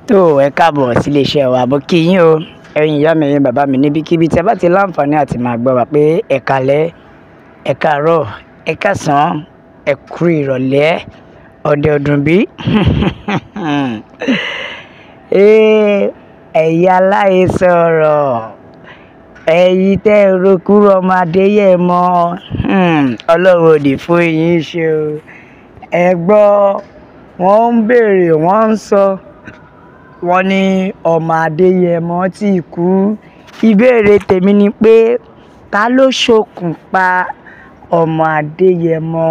tó ẹ káàbọ̀ sí iléeṣẹ́ wa mo kí yín o ẹ̀yin ìyá mi ẹ̀yin bàbá mi níbikíbi tí ẹ bá ti láǹfààní àti máa gbọ́ wa pé ẹ káalẹ́ ẹ káàárọ̀ ẹ káàsán ẹ kú ìrọ̀lẹ́ ọ̀dẹ̀ ọdún bí. ẹ̀yin aláìsọ̀rọ̀ ẹ̀yin tẹ́ ẹ rokúrò ọmọ Adéyẹmọ ọlọ́run ò ní fún yín ṣe o ẹ gbọ́ wọ́n ń béèrè wọ́n ń sọ wọ́n ní ọmọ Adéyẹmọ ti kú. Ìbéèrè tèmi ni pé ta ló ṣokùnfà ọmọ Adéyẹmọ?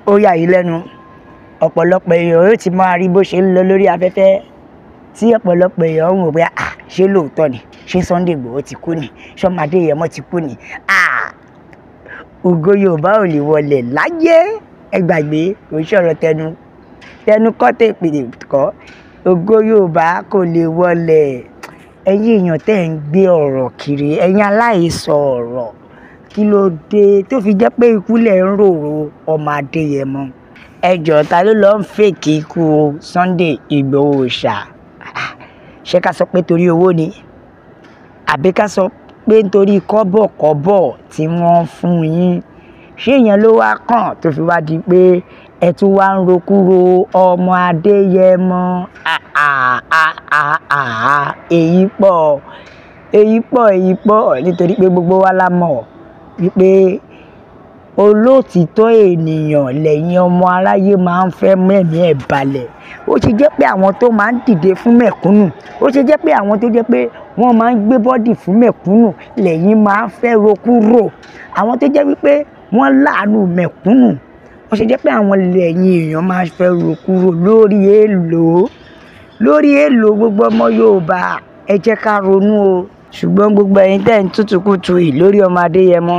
Ó yà yín lẹ́nu, ọ̀pọ̀lọpọ̀ èèyàn yóò ti máa rí bó ṣe ń lọ lórí afẹ́fẹ́ tí ọ̀pọ̀lọpọ̀ èèyàn ń wò pé ṣé lóòótọ́ ni, ṣé Sunday Igboho ti kú ni, ṣé ọmọ Adéyẹmọ ti kú ni. Ògo Yorùbá ò lè wọlẹ̀ láyé, ẹ gbàgbé kò ṣọ̀rọ̀ tẹnu kọ́ tẹ̀ pèdè kọ́. Ògo Yorùbá kò lè wọlẹ̀. Ẹ̀yin èèyàn tẹ́ ń gbé ọ̀rọ̀ kiri, ẹ̀yin aláìsọ ọ̀rọ̀, kí ló dé tó fi jẹ́ pé ikú lẹ̀ ń rorò ọmọ Adéyẹmọ? Ẹ jọ̀ọ́ ta ló lọ ń fèkì ikú Sunday Igboho ṣá? Ṣé ká sọ pé torí owó ni, àbí ká sọ pé nítorí kọ́bọ̀kọ́bọ̀ tí wọ́n fún yín? Ṣé ìyẹn ló wá kàn tó fi wá di pé ẹ tún wá ń rokúrò ọmọ Adéyẹmọ? èyí pọ̀ nítorí pé gbogbo wa la mọ̀ wípé olóòtítọ́ ènìyàn lẹ́yìn ọmọ aráyé máa ń fẹ́ mẹ́mí ẹ̀ balẹ̀. Ó ṣe jẹ́ pé àwọn tó máa ń dìde fún mẹ̀kúnnù, ó ṣe jẹ́ pé àwọn tó jẹ́ pé wọ́n máa ń gbé bọ́dì fún mẹ̀kúnnù lẹ́yìn máa ń fẹ́ rokúrò. Àwọn tó jẹ́ wípé wọ́n láàánú mẹ̀kúnnù, ó ṣe jẹ́ pé àwọn lẹ́yìn èèyàn máa ń fẹ́ rokúrò lórí èèlò gbogbo ọmọ Yorùbá. Ẹ jẹ́ ká ronú o. Ṣùgbọ́n gbogbo ẹ̀yin tẹ́ ń tútùkùtù yìí lórí ọmọ Adéyẹmọ,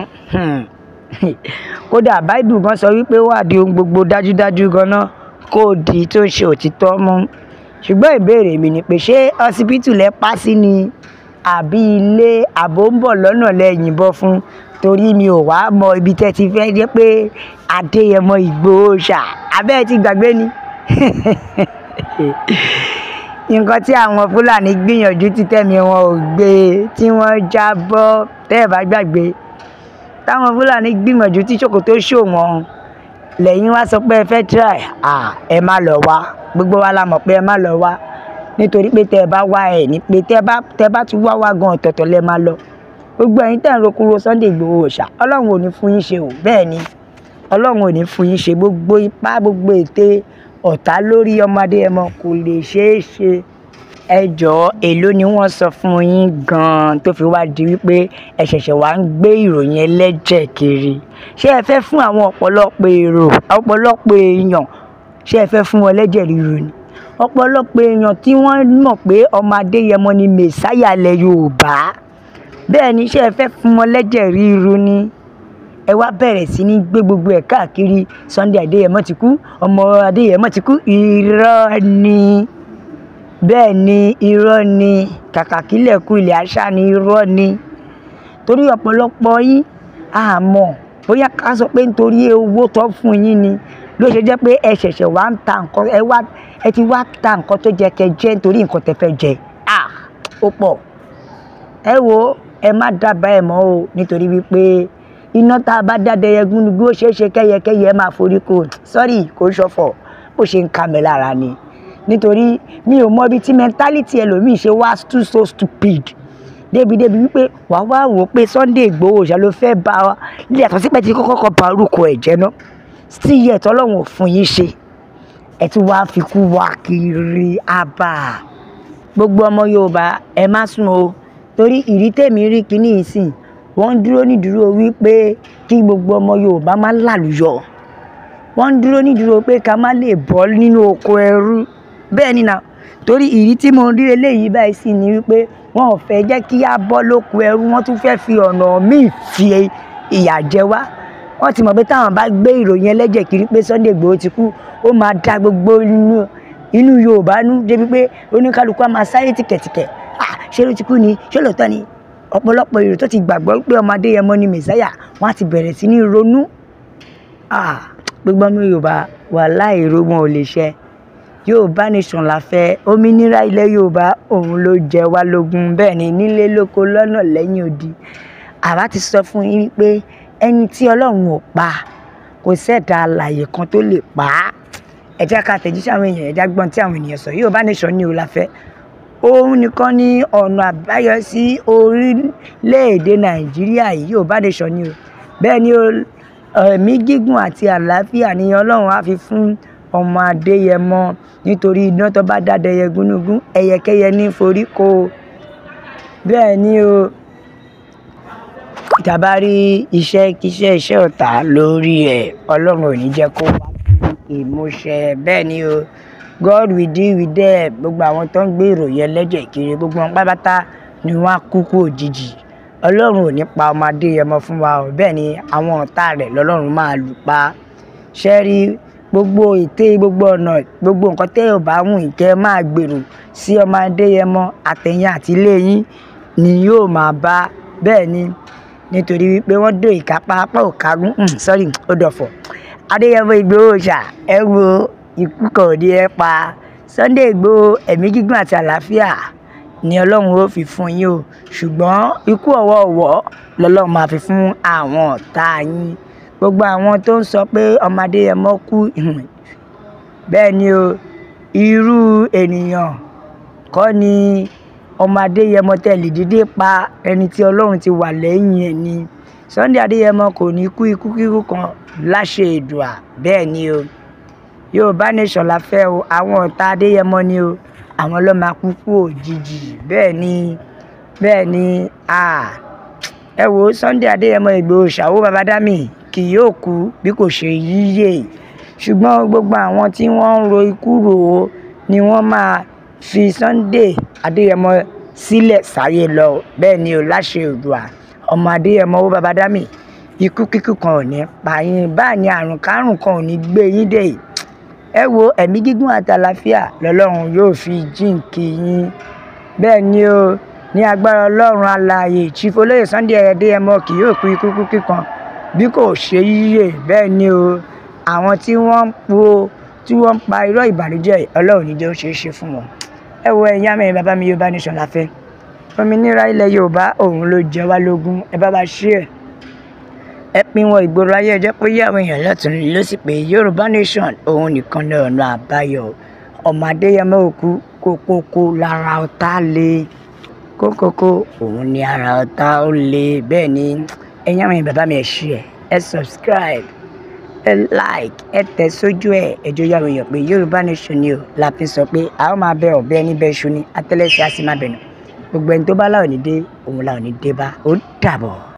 kódà Bible gan sọ wípé wà di ohun gbogbo dájúdájú ganan kó di tó ń ṣe òtítọ́ mú. Ṣùgbọ́n ìbéèrè mi ni pé ṣé ọsibítù lẹ pa sí ni, àbí ilé àbò ń bọ̀ lọ́nà lẹ yìnbọn fún? Torí mi ò wá mọ ibi tẹ́ ti fẹ́ jẹ́ pé Adéyẹmọ Ìgbòho ṣá, abẹ́ ẹ ti gbàgbé ni. Nǹkan tí àwọn Fúlàní gbìyànjú tí tẹ̀mí wọn ò gbé, tí wọ́n jábọ́ tẹ́ ẹ bá gbàgbé, táwọn Fúlàní gbìyànjú tí ṣòkòtò ṣò wọ́n lẹ́yìn wá sọ pé ẹ fẹ́ try, ẹ má lọ wá. Gbogbo wa la mọ̀ pé ẹ má lọ wá, nítorí pé tẹ́ ẹ bá wá ẹ̀ ní pé tẹ́ bá tún wá gan ọ̀tọ̀ọ̀tọ̀ lẹ máa lọ. Gbogbo ẹ̀yin tẹ́ ń rokúrò Sunday Igboho ṣá, Ọlọ́run ò ní fún yín ṣe o. Bẹ́ẹ̀ ni, Ọlọ́run ò ní fún yín ṣe. Gbogbo ipá gbogbo ète ọ̀tá lórí ọmọ Adéyẹmọ kò lè ṣeé ṣe. Ẹ jọ̀ọ́ èló ni wọ́n sọ fún yín gan-an tó fi wá di wípé ẹ ṣẹ̀ṣẹ̀ wá ń gbé ìròyìn ẹlẹ́jẹ̀ kiri? Ṣé ẹ fẹ́ fún àwọn ọ̀pọ̀lọpọ̀ èèyàn, ṣé ẹ fẹ́ fún wọn lẹ́jẹ̀ ríru ni? Ọ̀pọ̀lọpọ̀ èèyàn tí wọ́n mọ̀ pé ọmọ Adéyẹmọ ni mèsáyà ilẹ̀ Yorùbá, bẹ́ẹ̀ ni ṣé ẹ fẹ́ fún wọn lẹ́jẹ̀ ríru ni? Ẹ wá bẹ̀rẹ̀ sí ní gbé gbogbo ẹ̀ káàkiri. Sunday Adéyẹmọ ti kú, ọmọ Adéyẹmọ ti kú. Irọ́ ni, bẹ́ẹ̀ ni irọ́ ni, kàkà kílẹ̀ kú ilẹ̀ àṣà ni irọ́ ni. Torí ọ̀pọ̀lọpọ̀ yín àmọ́ bóyá ká sọ pé nítorí owó tó fún yín ni ló ṣe jẹ́ pé ẹ ṣẹ̀ṣẹ̀ wá ń ta nǹkan, ẹ ti wá ta nǹkan tó jẹ́ kẹ́ jẹ nítorí nǹkan tẹ́ fẹ́ jẹ. Ó pọ̀. Ẹ wo, ẹ má dábàá ẹ̀ mọ́ o, nítorí wípé iná tá a bá dáadé ẹgún ni bí ó ṣe é ṣe kẹ́yẹkẹ́yẹ máa forí kò. Sọ́rí kò ṣọ̀fọ̀, ó ṣe ń ka mi lára ni. Nítorí mi ò mọ ibi tí mentality ẹlòmíì ṣe wá so stupid débi wípé wàá wá wò pé Sunday Igboho ṣá ló fẹ́ bá wa ilé àtọ̀ sípẹ́ tí kọ́kọ́ ba orúkọ ẹ̀ jẹ́ ná. Still yet Ọlọ́run ò fún yín ṣe. Ẹ tún wá fi kú wá kiri àbá. Gbogbo ọmọ Yorùbá ẹ má sùn o, torí ìrí tèmi rí kíní ìsìn wọ́n dúró nídúró wípé kí gbogbo ọmọ Yorùbá má lálùyọ. Wọ́n dúró nídúró pé ká má lè bọ́ nínú oko ẹrú. Bẹ́ẹ̀ ni náà, torí ìrí tí mo rí eléyìí báyìí sí ni wípé wọn ò fẹ́ jẹ́ kí a bọ́ lóko ẹrú, wọ́n tún fẹ́ fi ọ̀nà míì fi ìyà jẹ wá. Wọ́n ti mọ̀ pé táwọn bá gbé ìròyìn ẹlẹ́jẹ̀ kiri pé Sunday Igboho ti kú, ó máa da gbogbo inú Yorùbá nú débi pé oníkálukú á máa sáré tìkẹ̀tìkẹ̀. Ṣé ló ti kú ni? Ṣé lóòótọ́ ni? Ọ̀pọ̀lọpọ̀ èrò tó ti gbàgbọ́ pé ọmọ Adéyẹmọ ni mèsáyà, wọ́n á ti bẹ̀rẹ̀ sí ní ronú. Gbogbo ọmọ Yorùbá wàláhì èrò wọn ò lè ṣẹ. Yorùbá nation la fẹ́, òmìnira ilẹ̀ Yorùbá òun ló jẹ wá lógún, bẹ́ẹ̀ ni nílé lóko lọ́nà lẹ́yìn odi. Àwa ti sọ fún yín pé ẹni tí Ọlọ́run ò pa kò ṣẹ̀dá alààyè kan tó lè pa á. Ẹ jẹ́ ká tẹ̀jíṣẹ́ àwọn èèyàn, ẹ jẹ́ gbọ́n tí àwọn ènìyàn sọ. Yorùbá nation ni o la fẹ́. Òun nìkan ni ọ̀nà àbáyọ sí orílẹ̀-èdè Nàìjíríà yìí. Yorùbá nation ni o. Bẹ́ẹ̀ ni ẹ̀mí gígùn àti àlàáfíà ni Ọlọ́run á fi fún ọmọ Adéyẹmọ, nítorí iná tó bá dádẹyẹ gúnugún ẹyẹkẹyẹ ní forí ko. Bẹ́ẹ̀ ni o, tàbá rí iṣẹ́ ọ̀tá lórí ẹ̀, Ọlọ́run ò ní jẹ́ kó wá sí ìmúṣẹ. Bẹ́ẹ̀ ni o, God will deal with them. Gbogbo àwọn tó ń gbé ìròyìn ẹlẹ́jẹ̀ kiri, gbogbo wọn pátápátá ni wọ́n á kú òjijì. Ọlọ́run ò ní pa ọmọ Adéyẹmọ fún wa o. Bẹ́ẹ̀ ni àwọn ọ̀tá rẹ̀ lọ́lọ́run máa lù pa. Ṣẹ́rí gbogbo ète, gbogbo ọ̀nà, gbogbo nǹkan tẹ́ ò bá wù kẹ́ máa gbèrò sí ọmọ Adéyẹmọ àtẹ̀yìn àti ilé yín ni yóò máa bá. Bẹ́ẹ̀ ni, nítorí wípé wọ́n dó ìkápá apá òkágún, ó dọ̀fọ̀. Adéyẹmọ Ìgbòho ṣá, ẹ wo ikú kan ò ní ẹ pa. Sunday Ìgbòho, ẹ̀mí gígùn àti àlàáfíà ni Ọlọ́run ó fi fún yín o. Ṣùgbọ́n ikú ọ̀wọ̀ọ̀wọ́ lọ́lọ́run máa fi fún àwọn ọ̀tá yín. Gbogbo àwọn tó ń sọ pé ọmọ Adéyẹmọ kú, bẹ́ẹ̀ ni o, irú ènìyàn kọ́ ni ọmọ Adéyẹmọ tẹ̀lé dídé pa. Ẹni tí Ọlọ́run ti wà lẹ́yìn ẹ̀ ni. Sunday Adéyẹmọ kò ní kú ikú kíkú kan láṣẹ Èdùà. Bẹ́ẹ̀ ni o, Yorùbá nation la fẹ́ o. Àwọn ọ̀tá Adéyẹmọ ni o, àwọn ló máa kú òjijì. Bẹ́ẹ̀ ni ẹ wo Sunday Adéyẹmọ Ìgbòho ṣàwó Babádámì kì yóò kú bí kò ṣe yíyè. Ṣùgbọ́n gbogbo àwọn tí wọ́n ń ro ikú rò ó ni wọ́n máa fi Sunday Adéyẹmọ sílẹ̀ sáyé lọ. Bẹ́ẹ̀ ni o, láṣẹ Èdùà. Ọmọ Adéyẹmọ ó Babádámì, ikú kíkú kan ò ní pa yín. Báà ni àrùn kárùn kan ò ní gbé yín dé. Ẹ wo ẹ̀mí gígùn àti àlàáfíà lọ́lọ́run yóò fi jíǹkí yín. Bẹ́ẹ̀ ni o, ní agbára Ọlọ́run alààyè, Chief Olóyè Sunday Adéyẹmọ kì yóò kú ikú kíkan bí kò ṣe yíyè. Bẹ́ẹ̀ ni o, àwọn tí wọ́n ń pa irọ́ ìbànújẹ́, Ọlọ́run ní jẹ́ ó ṣeé ṣe fún wọn. Ẹ wo ẹ̀yin àmì bàbá mi, Yorùbá nation la fẹ́. Òmìnira ilẹ̀ Yorùbá òun ló jẹ wá lógún. Ẹ bá wa share, ẹ pín wọn ìgboro ayé, ẹ jẹ́ kó yé àwọn èèyàn lọ́tùn lósì pé Yorùbá nation òun nìkan ní ọ̀nà àbáyọ. Ọmọ Adéyẹmọ òkú kókókó lára ọ̀tá le. Kókókó òun ni ara ọ̀tá ó le. Bẹ́ẹ̀ ni ẹ̀yin àmì bàbá mi, ẹ share, ẹ subscribe, ẹ like, ẹ tẹ̀ sójú ẹ jọ̀ọ́ yá àwọn èèyàn pé Yorùbá nation ni o la fi sọ pé a ó máa bẹ ọ̀bẹ níbẹ̀ ṣu ni, àtẹ́lẹsẹ̀ á sì máa bẹ̀nà. Gbogbo ẹni tó bá láò ní dé, òun láò ní dé bá. Ó dàbọ̀.